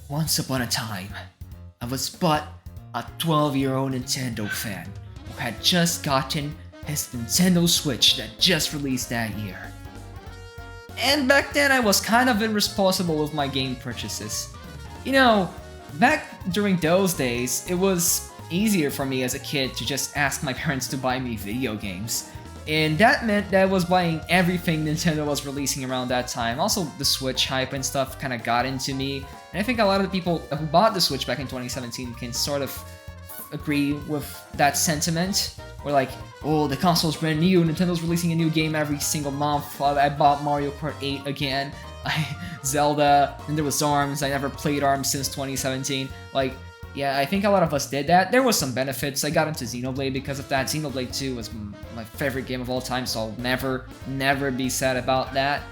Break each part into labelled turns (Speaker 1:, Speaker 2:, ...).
Speaker 1: Once upon a time, I was but a 12-year-old Nintendo fan who had just gotten his Nintendo Switch that just released that year. And back then I was kind of irresponsible with my game purchases. You know, back during those days, it was easier for me as a kid to just ask my parents to buy me video games. And that meant that I was buying everything Nintendo was releasing around that time. Also, the Switch hype and stuff kind of got into me. And I think a lot of the people who bought the Switch back in 2017 can sort of agree with that sentiment. We're like, oh, the console's brand new, Nintendo's releasing a new game every single month. I bought Mario Kart 8 again, Zelda, and there was ARMS. I never played ARMS since 2017. Like, yeah, I think a lot of us did that. There was some benefits. I got into Xenoblade because of that. Xenoblade 2 was my favorite game of all time, so I'll never be sad about that.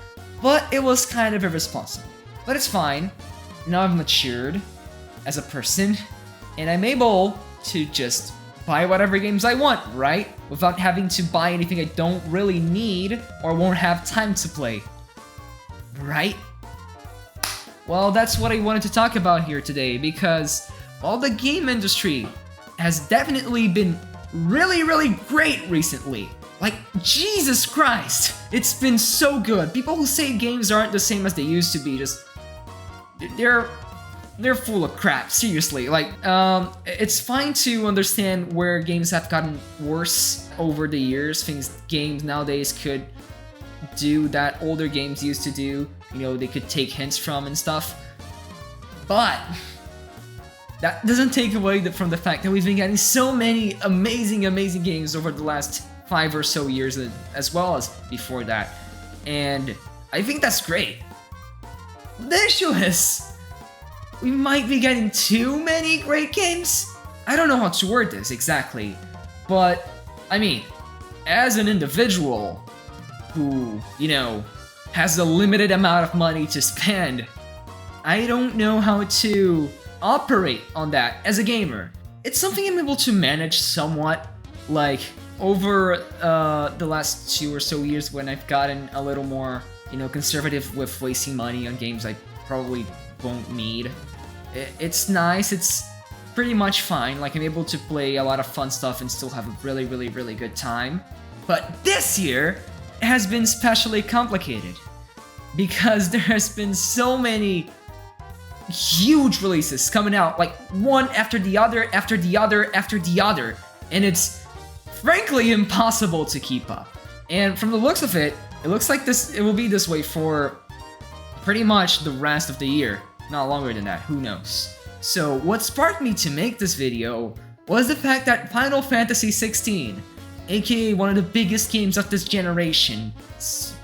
Speaker 1: But it was kind of irresponsible. But it's fine. Now I've matured as a person, and I'm able to just buy whatever games I want, right? Without having to buy anything I don't really need or won't have time to play. Right? Well, that's what I wanted to talk about here today, because while the game industry has definitely been really great recently, like, Jesus Christ, it's been so good. People who say games aren't the same as they used to be, they're full of crap, seriously. Like, it's fine to understand where games have gotten worse over the years. Games nowadays could do that older games used to do. You know, they could take hints from and stuff. But that doesn't take away from the fact that we've been getting so many amazing games over the last 5 or so years, as well as before that. And I think that's great. The issue is, we might be getting too many great games? I don't know how to word this exactly, but, I mean, as an individual who, you know, has a limited amount of money to spend, I don't know how to operate on that as a gamer. It's something I'm able to manage somewhat, like, over the last 2 or so years when I've gotten a little more, you know, conservative with wasting money on games I probably won't need. It's nice, it's pretty much fine, like I'm able to play a lot of fun stuff and still have a really good time. But this year has been especially complicated because there has been so many huge releases coming out, like one after the other, and it's frankly impossible to keep up. And from the looks of it, it looks like it will be this way for pretty much the rest of the year. Not longer than that, who knows. So what sparked me to make this video was the fact that Final Fantasy 16, aka one of the biggest games of this generation,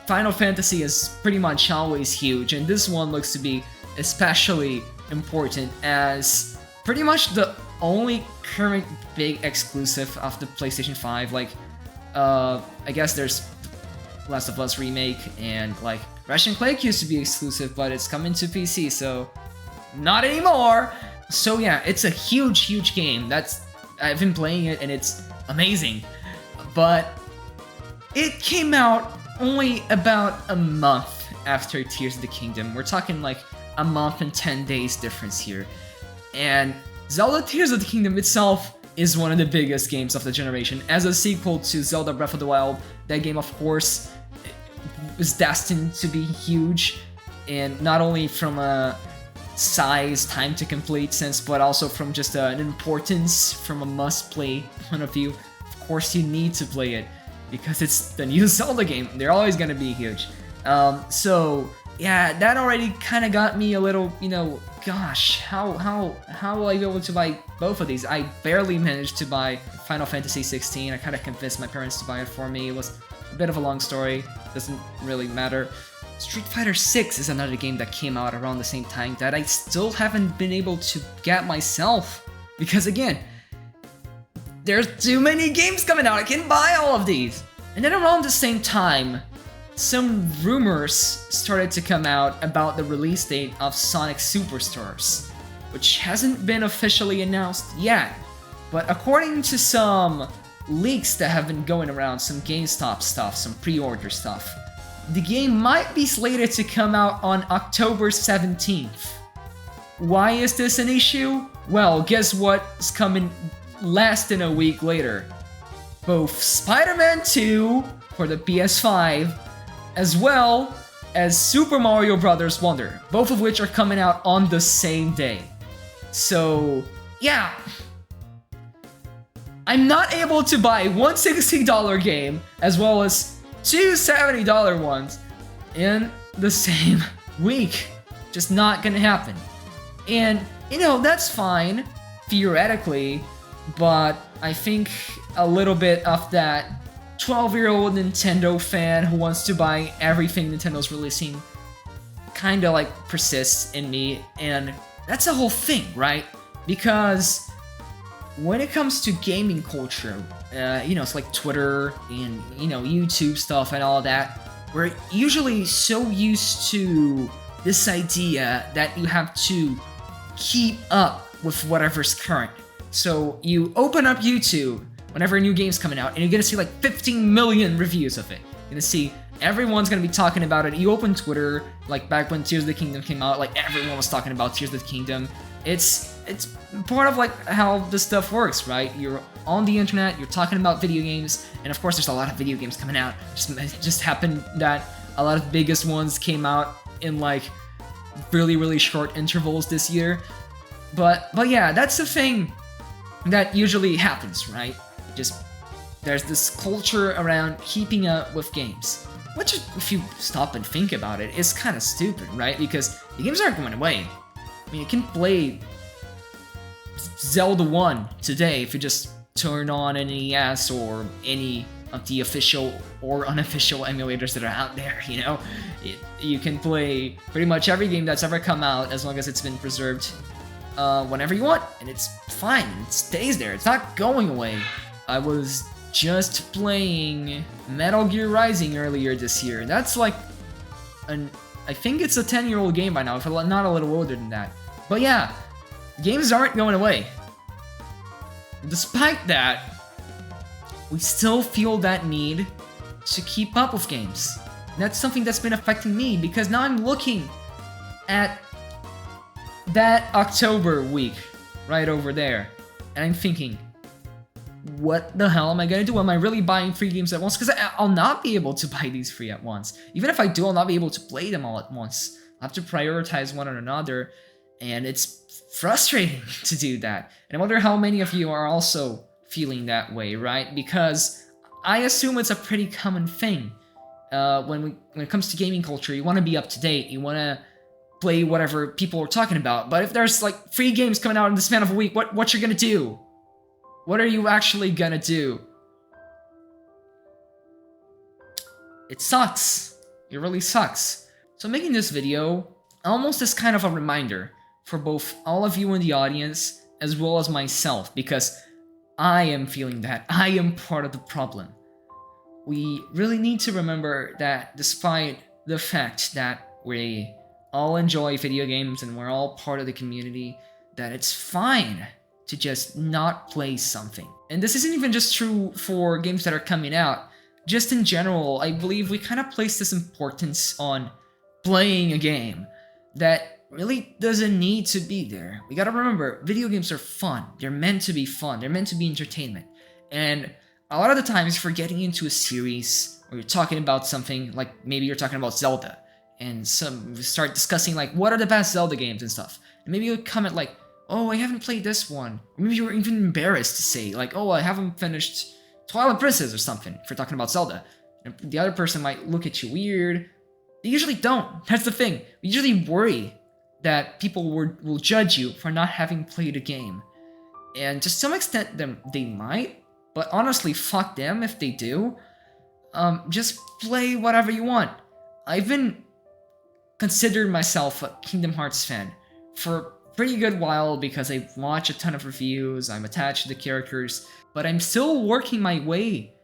Speaker 1: Final Fantasy is pretty much always huge, and this one looks to be especially important as pretty much the only current big exclusive of the PlayStation 5. Like, I guess there's Last of Us Remake, and like Ratchet & Clank used to be exclusive, but it's coming to PC, so not anymore. So yeah, it's a huge game. I've been playing it and it's amazing. But it came out only about a month after Tears of the Kingdom. We're talking like a month and 10 days difference here. And Zelda Tears of the Kingdom itself is one of the biggest games of the generation. As a sequel to Zelda Breath of the Wild, that game of course is destined to be huge, and not only from a size, time to complete sense, but also from just an importance, from a must-play point of view. Of course you need to play it, because it's the new Zelda game. They're always gonna be huge. So yeah, that already kind of got me a little, you know, gosh, how will I be able to buy both of these? I barely managed to buy Final Fantasy 16. I kind of convinced my parents to buy it for me. It was a bit of a long story, doesn't really matter. Street Fighter 6 is another game that came out around the same time that I still haven't been able to get myself, because again, there's too many games coming out, I can't buy all of these. And then around the same time, some rumors started to come out about the release date of Sonic Superstars, which hasn't been officially announced yet. But according to some leaks that have been going around, some GameStop stuff, some pre-order stuff, the game might be slated to come out on October 17th, Why is this an issue? Well, guess what's coming less than a week later? Both Spider-Man 2 for the PS5, as well as Super Mario Bros. Wonder, both of which are coming out on the same day. So, yeah. I'm not able to buy one $60 game as well as two $70 ones in the same week. Just not gonna happen. And, you know, that's fine, theoretically, but I think a little bit of that 12-year-old Nintendo fan who wants to buy everything Nintendo's releasing kinda like persists in me, and that's the whole thing, right? Because when it comes to gaming culture, you know, it's like Twitter and, you know, YouTube stuff and all that, we're usually so used to this idea that you have to keep up with whatever's current. So you open up YouTube whenever a new game's coming out, and you're gonna see like 15 million reviews of it. You're gonna see everyone's gonna be talking about it. You open Twitter, like back when Tears of the Kingdom came out, like everyone was talking about Tears of the Kingdom. It's part of like how this stuff works, right? You're on the internet, you're talking about video games, and of course there's a lot of video games coming out. It just happened that a lot of the biggest ones came out in like really short intervals this year. But yeah, that's the thing that usually happens, right? Just there's this culture around keeping up with games, which, if you stop and think about it, is kind of stupid, right? Because the games aren't going away. I mean, you can play Zelda 1 today if you just turn on an NES or any of the official or unofficial emulators that are out there, you know? You can play pretty much every game that's ever come out as long as it's been preserved whenever you want, and it's fine. It stays there. It's not going away. I was just playing Metal Gear Rising earlier this year. That's like I think it's a 10-year-old game by now, if not a little older than that. But yeah, games aren't going away. Despite that, we still feel that need to keep up with games. That's something that's been affecting me, because now I'm looking at that October week right over there, and I'm thinking, what the hell am I gonna do? Am I really buying 3 games at once? Because I'll not be able to buy these 3 at once. Even if I do, I'll not be able to play them all at once. I'll have to prioritize one or another, and it's frustrating to do that. And I wonder how many of you are also feeling that way, right? Because I assume it's a pretty common thing. When it comes to gaming culture, you want to be up to date. You want to play whatever people are talking about. But if there's like 3 games coming out in the span of a week, what you're gonna do? What are you actually gonna do? It sucks. It really sucks. So making this video almost as kind of a reminder for both all of you in the audience as well as myself, because I am feeling that. I am part of the problem. We really need to remember that despite the fact that we all enjoy video games and we're all part of the community, that it's fine to just not play something. And this isn't even just true for games that are coming out. Just in general, I believe we kind of place this importance on playing a game that really doesn't need to be there. We gotta remember, video games are fun. They're meant to be fun. They're meant to be entertainment. And a lot of the times, if you're getting into a series, or you're talking about something, like maybe you're talking about Zelda, and we start discussing like, what are the best Zelda games and stuff. And maybe you comment like, oh, I haven't played this one. Or maybe you're even embarrassed to say like, oh, I haven't finished Twilight Princess or something, if you're talking about Zelda. And the other person might look at you weird. They usually don't. That's the thing. We usually worry that people will judge you for not having played a game. And to some extent, they might, but honestly, fuck them if they do. Just play whatever you want. I've been considered myself a Kingdom Hearts fan for a pretty good while because I watch a ton of reviews, I'm attached to the characters, but I'm still working my way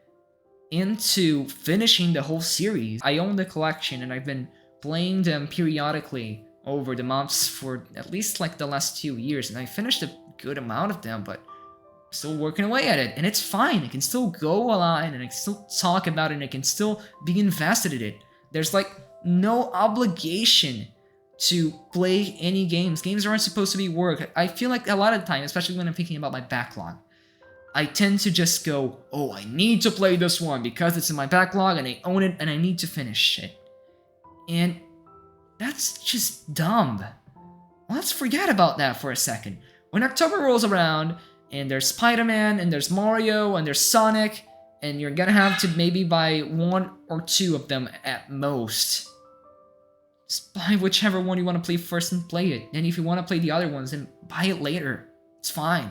Speaker 1: into finishing the whole series. I own the collection and I've been playing them periodically over the months for at least like the last 2 years, and I finished a good amount of them, but I'm still working away at it, and it's fine. I can still go online and I can still talk about it and I can still be invested in it. There's like no obligation to play any games. Games aren't supposed to be work. I feel like a lot of the time, especially when I'm thinking about my backlog, I tend to just go, oh, I need to play this one because it's in my backlog and I own it and I need to finish it. And that's just dumb. Let's forget about that for a second. When October rolls around and there's Spider-Man and there's Mario and there's Sonic, and you're gonna have to maybe buy 1 or 2 of them at most. Just buy whichever one you want to play first and play it. And if you want to play the other ones, then buy it later. It's fine.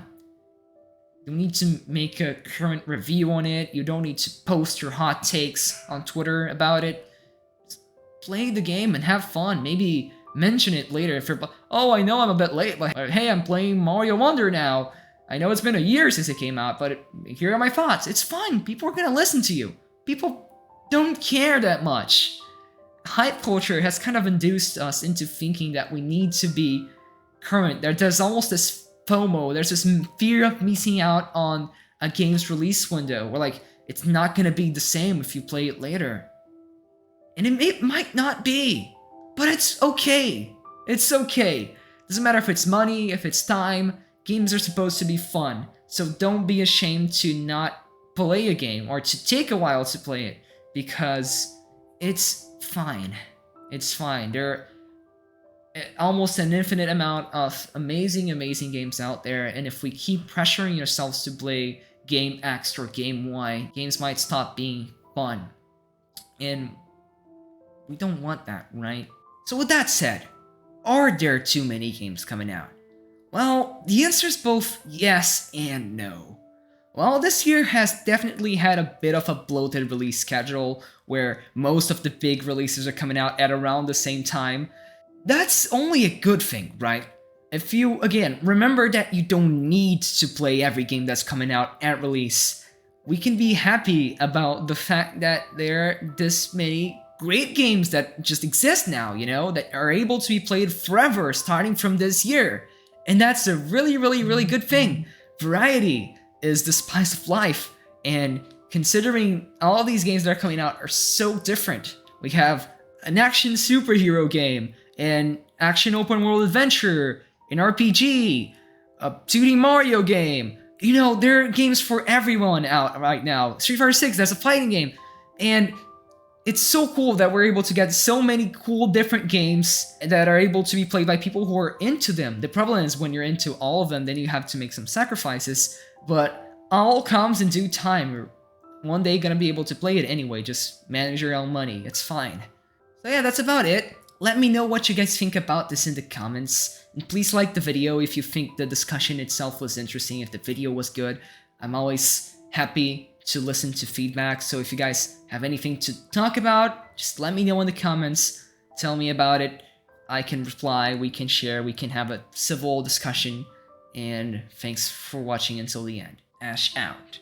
Speaker 1: You don't need to make a current review on it. You don't need to post your hot takes on Twitter about it. Just play the game and have fun. Maybe mention it later if you're, oh, I know I'm a bit late, but hey, I'm playing Mario Wonder now. I know it's been a year since it came out, but here are my thoughts. It's fun. People are gonna listen to you. People don't care that much. Hype culture has kind of induced us into thinking that we need to be current. There's almost this FOMO. There's this fear of missing out on a game's release window, where like it's not gonna be the same if you play it later. And it might not be, but it's okay. It's okay. Doesn't matter if it's money, if it's time. Games are supposed to be fun, so don't be ashamed to not play a game or to take a while to play it, because it's fine. It's fine. There are almost an infinite amount of amazing games out there, and if we keep pressuring yourselves to play game X or game Y, games might stop being fun. And we don't want that, right? So with that said, are there too many games coming out? Well, the answer is both yes and no. Well, this year has definitely had a bit of a bloated release schedule where most of the big releases are coming out at around the same time. That's only a good thing, right? If you, again, remember that you don't need to play every game that's coming out at release. We can be happy about the fact that there are this many great games that just exist now, you know, that are able to be played forever starting from this year. And that's a really good thing. Variety is the spice of life. And considering all these games that are coming out are so different. We have an action superhero game, an action open world adventure, an RPG, a 2D Mario game. You know, there are games for everyone out right now. Street Fighter 6, that's a fighting game. And it's so cool that we're able to get so many cool different games that are able to be played by people who are into them. The problem is when you're into all of them, then you have to make some sacrifices, but all comes in due time. You're one day gonna be able to play it anyway, just manage your own money, it's fine. So yeah, that's about it. Let me know what you guys think about this in the comments, and please like the video if you think the discussion itself was interesting, if the video was good. I'm always happy to listen to feedback, so if you guys have anything to talk about, just let me know in the comments, tell me about it, I can reply, we can share, we can have a civil discussion, and thanks for watching until the end. Ash out.